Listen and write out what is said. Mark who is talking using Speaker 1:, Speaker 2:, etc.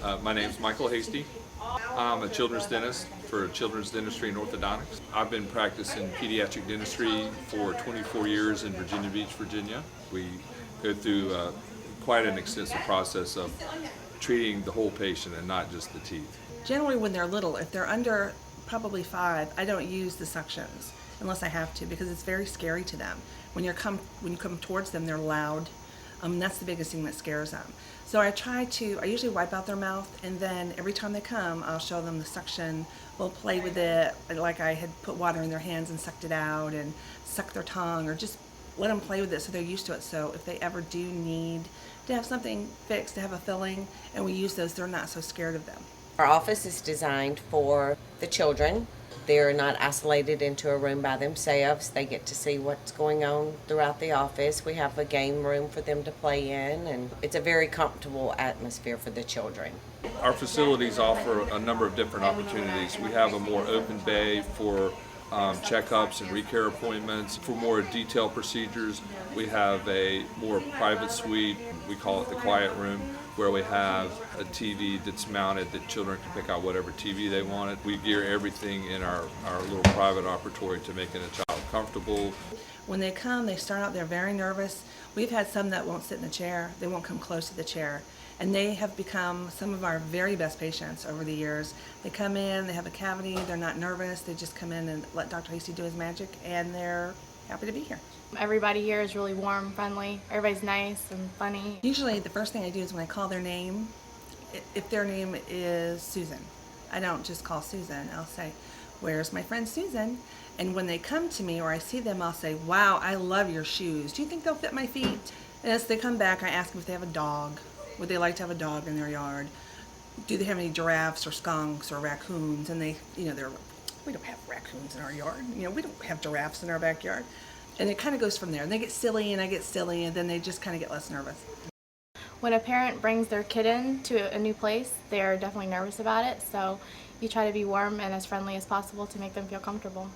Speaker 1: My name is Michael Hasty. I'm a children's dentist for Children's Dentistry and Orthodontics. I've been practicing pediatric dentistry for 24 years in Virginia Beach, Virginia. We go through quite an extensive process of treating the whole patient and not just the teeth.
Speaker 2: Generally when they're little, if they're under probably 5, I don't use the suctions unless I have to, because it's very scary to them. When you come towards them, they're loud. That's the biggest thing that scares them. So I usually wipe out their mouth, and then every time they come, I'll show them the suction. We'll play with it, like I had put water in their hands and sucked it out, and suck their tongue, or just let them play with it so they're used to it. So if they ever do need to have something fixed, to have a filling, and we use those, they're not so scared of them.
Speaker 3: Our office is designed for the children. They're not isolated into a room by themselves. They get to see what's going on throughout the office. We have a game room for them to play in, and it's a very comfortable atmosphere for the children.
Speaker 1: Our facilities offer a number of different opportunities. We have a more open bay for checkups and recare appointments. For more detailed procedures, we have a more private suite. We call it the quiet room, where we have a TV that's mounted that children can pick out whatever TV they wanted. We gear everything in our little private operatory to making a child comfortable.
Speaker 2: When they come, they start out, they're very nervous. We've had some that won't sit in the chair. They won't come close to the chair. And they have become some of our very best patients over the years. They come in, they have a cavity, they're not nervous. They just come in and let Dr. Hasty do his magic, and they're happy to be here.
Speaker 4: Everybody here is really warm, friendly. Everybody's nice and funny.
Speaker 2: Usually the first thing I do is when I call their name, if their name is Susan, I don't just call Susan. I'll say, "Where's my friend Susan?" And when they come to me or I see them, I'll say, "Wow, I love your shoes. Do you think they'll fit my feet?" And as they come back, I ask them if they have a dog. Would they like to have a dog in their yard? Do they have any giraffes or skunks or raccoons? And they, we don't have raccoons in our yard. We don't have giraffes in our backyard. And it kind of goes from there. And they get silly, and I get silly, and then they just kind of get less nervous.
Speaker 4: When a parent brings their kid in to a new place, they're definitely nervous about it. So you try to be warm and as friendly as possible to make them feel comfortable.